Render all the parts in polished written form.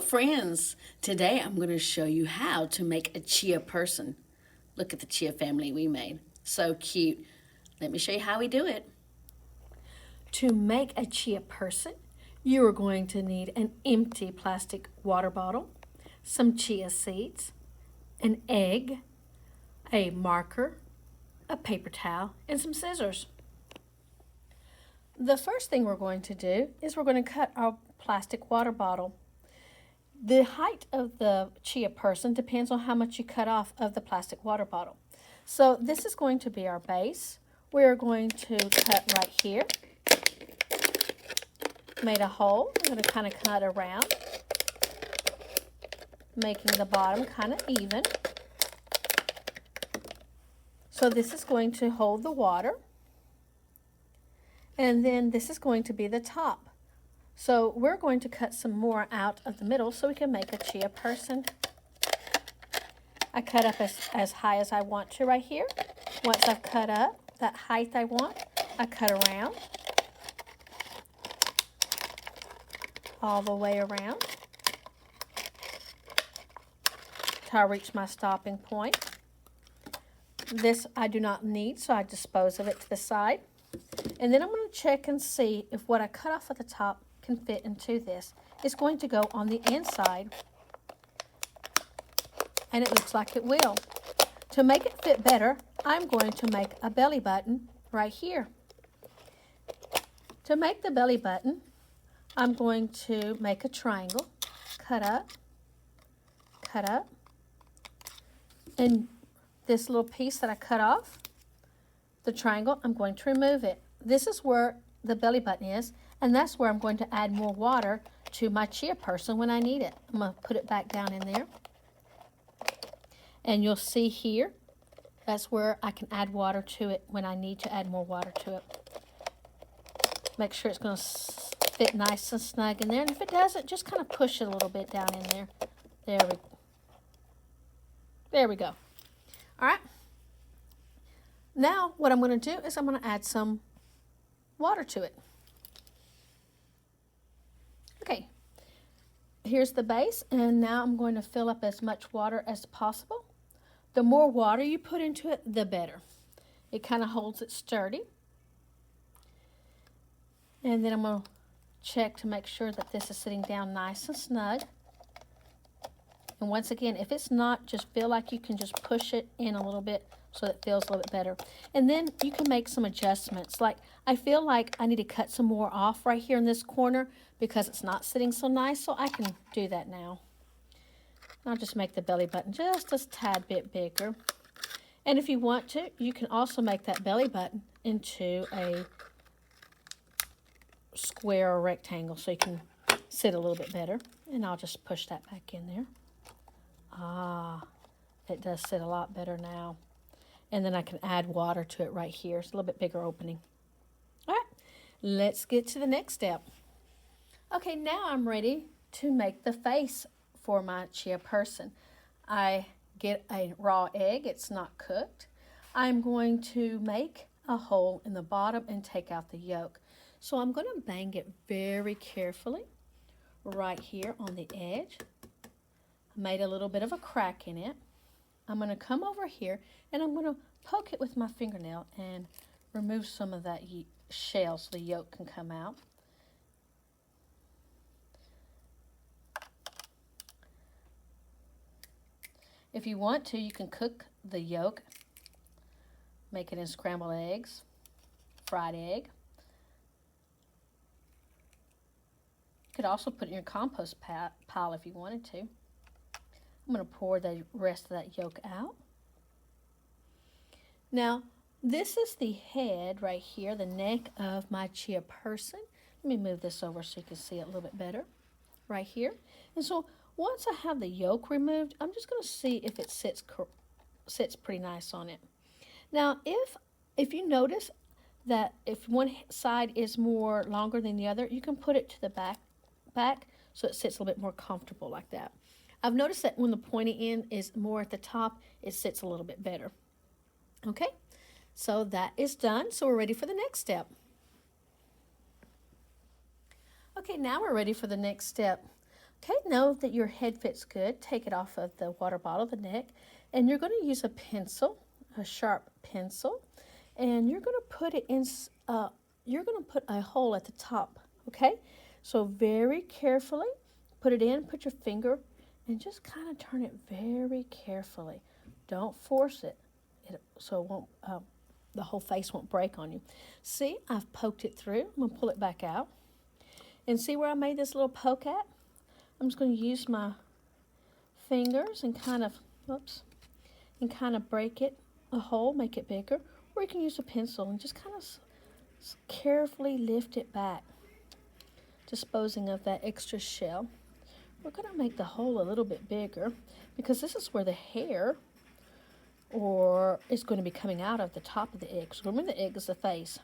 friends! Today I'm going to show you how to make a chia person. Look at the chia family we made. So cute. Let me show you how we do it. To make a chia person, you are going to need an empty plastic water bottle, some chia seeds, an egg, a marker, a paper towel, and some scissors. The first thing we're going to do is we're going to cut our plastic water bottle. The height of the chia person depends on how much you cut off of the plastic water bottle. So this is going to be our base. We're going to cut right here. Made a hole. I'm going to kind of cut around, making the bottom kind of even. So this is going to hold the water. And then this is going to be the top. So we're going to cut some more out of the middle so we can make a chia person. I cut up as high as I want to right here. Once I've cut up that height I want, I cut around. All the way around. Till I reach my stopping point. This I do not need, so I dispose of it to the side. And then I'm going to check and see if what I cut off at the top can fit into this. It's going to go on the inside, and it looks like it will. To make it fit better, I'm going to make a belly button right here. To make the belly button, I'm going to make a triangle, cut up, and this little piece that I cut off, the triangle, I'm going to remove it. This is where the belly button is, and that's where I'm going to add more water to my chia person when I need it. I'm going to put it back down in there. And you'll see here, that's where I can add water to it when I need to add more water to it. Make sure it's going to fit nice and snug in there. And if it doesn't, just kind of push it a little bit down in there. There we go. All right. Now what I'm going to do is I'm going to add some water to it. Okay, here's the base, and now I'm going to fill up as much water as possible. The more water you put into it, the better. It kind of holds it sturdy. And then I'm going to check to make sure that this is sitting down nice and snug. And once again, if it's not, just feel like you can just push it in a little bit so that it feels a little bit better. And then you can make some adjustments. Like, I feel like I need to cut some more off right here in this corner because it's not sitting so nice, so I can do that now. I'll just make the belly button just a tad bit bigger. And if you want to, you can also make that belly button into a square or rectangle so you can sit a little bit better. And I'll just push that back in there. Ah, it does sit a lot better now. And then I can add water to it right here. It's a little bit bigger opening. All right, let's get to the next step. Okay, now I'm ready to make the face for my chia person. I get a raw egg. It's not cooked. I'm going to make a hole in the bottom and take out the yolk. So I'm going to bang it very carefully right here on the edge. I made a little bit of a crack in it. I'm going to come over here and I'm going to poke it with my fingernail and remove some of that shell so the yolk can come out. If you want to, you can cook the yolk, make it in scrambled eggs, fried egg. You could also put it in your compost pile if you wanted to. I'm going to pour the rest of that yolk out. Now, this is the head right here, the neck of my chia person. Let me move this over so you can see it a little bit better right here. And so once I have the yolk removed, I'm just going to see if it sits pretty nice on it. Now, if you notice that if one side is more longer than the other, you can put it to the back so it sits a little bit more comfortable like that. I've noticed that when the pointy end is more at the top, it sits a little bit better. Okay, so that is done. So we're ready for the next step. Okay, now we're ready for the next step. Okay, know that your head fits good. Take it off of the water bottle, the neck, and you're going to use a pencil, a sharp pencil, and you're going to put it in, you're going to put a hole at the top, okay? So very carefully, put it in, put your finger, and just kind of turn it very carefully. Don't force it, so it won't, the whole face won't break on you. See, I've poked it through. I'm going to pull it back out. And see where I made this little poke at? I'm just going to use my fingers and kind of, break it a hole, make it bigger. Or you can use a pencil and just kind of carefully lift it back, disposing of that extra shell. We're going to make the hole a little bit bigger because this is where the hair is going to be coming out of the top of the egg. So remember, the egg is the face.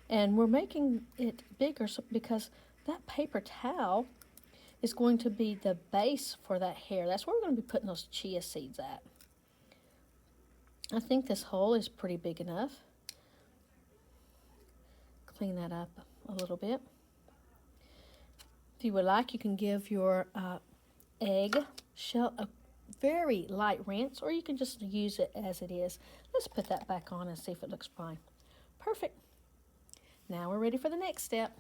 And we're making it bigger because that paper towel is going to be the base for that hair. That's where we're going to be putting those chia seeds at. I think this hole is pretty big enough. Clean that up a little bit. If you would like, you can give your egg shell a very light rinse, or you can just use it as it is. Let's put that back on and see if it looks fine. Perfect. Now we're ready for the next step.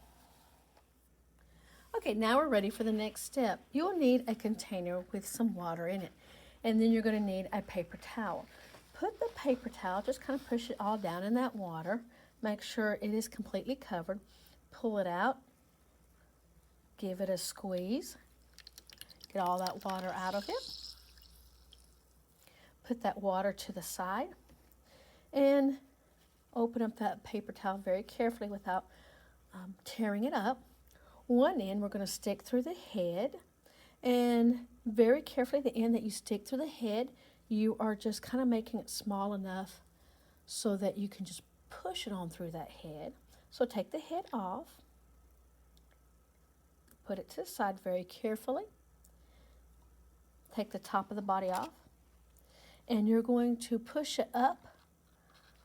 Okay, now we're ready for the next step. You'll need a container with some water in it, and then you're going to need a paper towel. Put the paper towel, just kind of push it all down in that water. Make sure it is completely covered. Pull it out. Give it a squeeze. Get all that water out of it. Put that water to the side and open up that paper towel very carefully without tearing it up. One end we're going to stick through the head, and very carefully the end that you stick through the head, you are just kind of making it small enough so that you can just push it on through that head. So take the head off, put it to the side very carefully, take the top of the body off, and you're going to push it up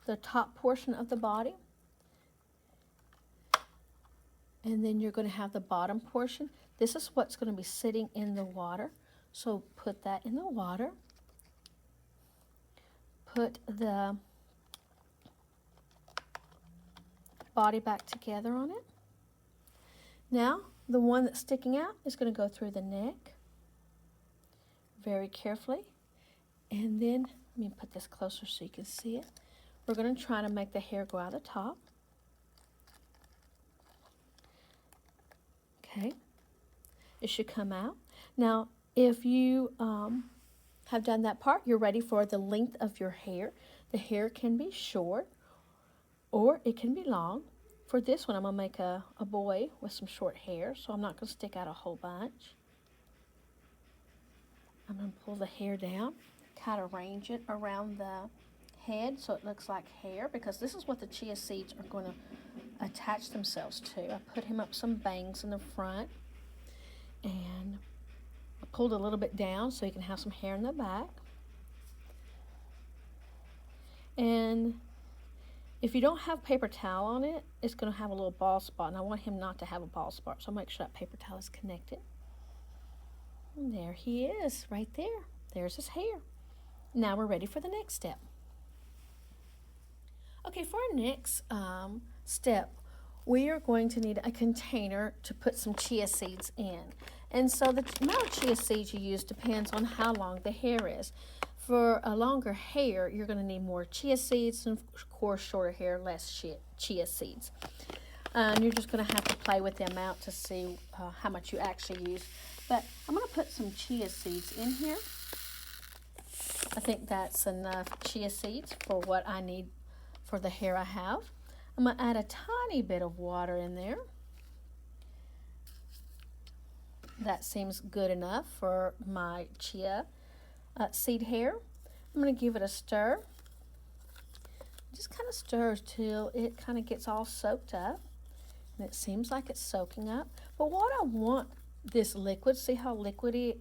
the top portion of the body. And then you're going to have the bottom portion. This is what's going to be sitting in the water. So put that in the water. Put the body back together on it. Now, the one that's sticking out is going to go through the neck very carefully. And then, let me put this closer so you can see it. We're going to try to make the hair go out the top. Okay, it should come out. Now, if you have done that part, you're ready for the length of your hair. The hair can be short or it can be long. For this one, I'm going to make a boy with some short hair, so I'm not going to stick out a whole bunch. I'm going to pull the hair down, kind of arrange it around the head so it looks like hair, because this is what the chia seeds are going to attach themselves to. I put him up some bangs in the front, and I pulled a little bit down so he can have some hair in the back. And if you don't have paper towel on it, it's going to have a little bald spot, and I want him not to have a bald spot, so I'll make sure that paper towel is connected. And there he is, right there. There's his hair. Now we're ready for the next step. Okay, for our next step, we are going to need a container to put some chia seeds in. And so the amount of chia seeds you use depends on how long the hair is. For a longer hair, you're going to need more chia seeds, and of course, shorter hair, less chia seeds. And you're just going to have to play with the amount to see how much you actually use. But I'm going to put some chia seeds in here. I think that's enough chia seeds for what I need for the hair I have. I'm going to add a tiny bit of water in there. That seems good enough for my chia seed hair. I'm going to give it a stir. Just kind of stir till it kind of gets all soaked up. And it seems like it's soaking up. But what I want this liquid, see how liquidy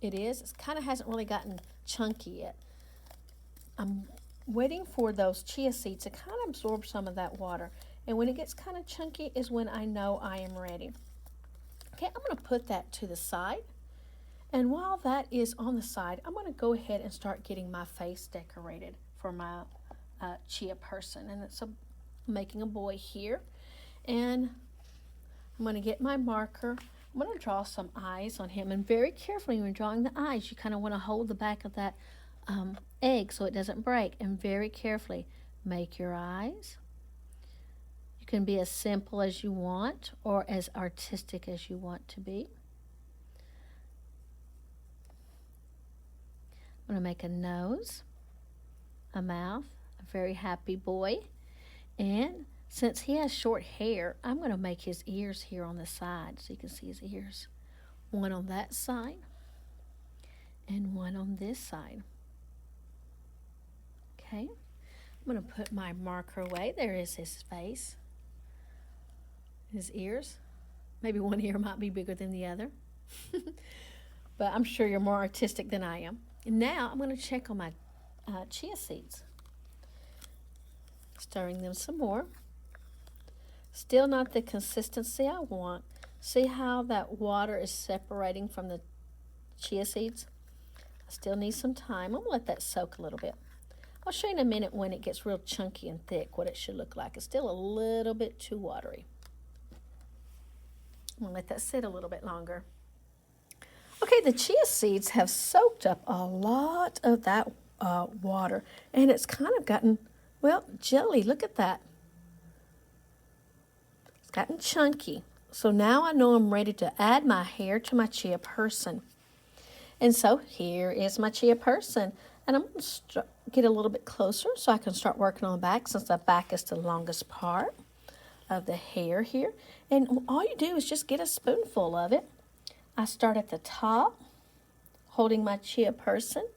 it is? It kind of hasn't really gotten chunky yet. I'm waiting for those chia seeds to kind of absorb some of that water. And when it gets kind of chunky is when I know I am ready. Okay, I'm going to put that to the side. And while that is on the side, I'm going to go ahead and start getting my face decorated for my chia person. And it's making a boy here. And I'm going to get my marker. I'm going to draw some eyes on him. And very carefully when drawing the eyes, you kind of want to hold the back of that egg so it doesn't break. And very carefully make your eyes. You can be as simple as you want or as artistic as you want to be. I'm going to make a nose, a mouth, a very happy boy. And since he has short hair, I'm going to make his ears here on the side so you can see his ears. One on that side and one on this side. Okay, I'm going to put my marker away. There is his face, his ears. Maybe one ear might be bigger than the other. But I'm sure you're more artistic than I am. And now I'm going to check on my chia seeds. Stirring them some more. Still not the consistency I want. See how that water is separating from the chia seeds? I still need some time. I'm going to let that soak a little bit. I'll show you in a minute when it gets real chunky and thick what it should look like. It's still a little bit too watery. I'm going to let that sit a little bit longer. Okay, the chia seeds have soaked up a lot of that water, and it's kind of gotten, well, jelly. Look at that. It's gotten chunky. So now I know I'm ready to add my hair to my chia person. And so here is my chia person. And I'm going to get a little bit closer so I can start working on the back, since the back is the longest part of the hair here. And all you do is just get a spoonful of it. I start at the top, holding my chia person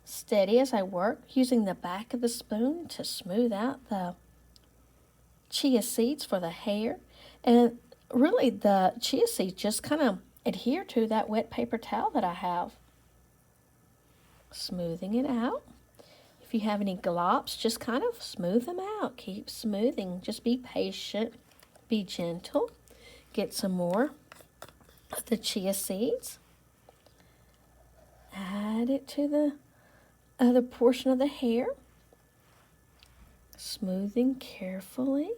steady as I work, using the back of the spoon to smooth out the chia seeds for the hair. And really the chia seeds just kind of adhere to that wet paper towel that I have. Smoothing it out. If you have any glops, just kind of smooth them out. Keep smoothing. Just be patient. Be gentle. Get some more of the chia seeds. Add it to the other portion of the hair. Smoothing carefully.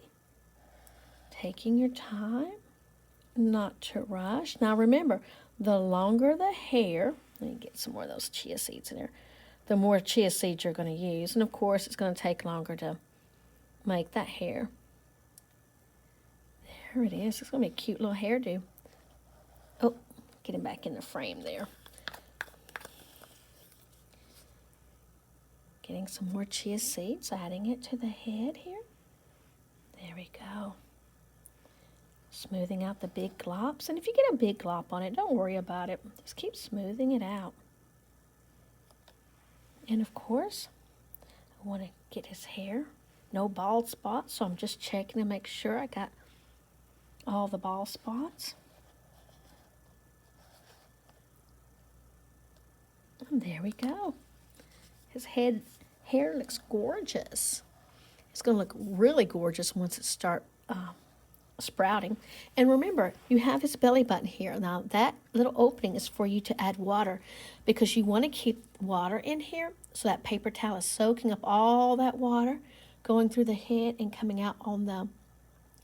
Taking your time. Not to rush. Now remember, the longer the hair, let me get some more of those chia seeds in there, the more chia seeds you're going to use. And of course, it's going to take longer to make that hair. There it is. It's going to be a cute little hairdo. Oh, get him back in the frame there. Getting some more chia seeds, adding it to the head here. There we go. Smoothing out the big glops. And if you get a big glop on it, don't worry about it. Just keep smoothing it out. And of course, I want to get his hair. No bald spots, so I'm just checking to make sure I got all the bald spots. And there we go. His hair looks gorgeous. It's going to look really gorgeous once it starts sprouting. And remember, you have his belly button here. Now that little opening is for you to add water, because you want to keep water in here so that paper towel is soaking up all that water, going through the head and coming out on the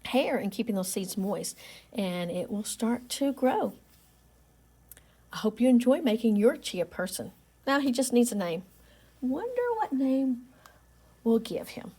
hair and keeping those seeds moist, and it will start to grow. I hope you enjoy making your chia person. Now he just needs a name. Wonder what name we'll give him.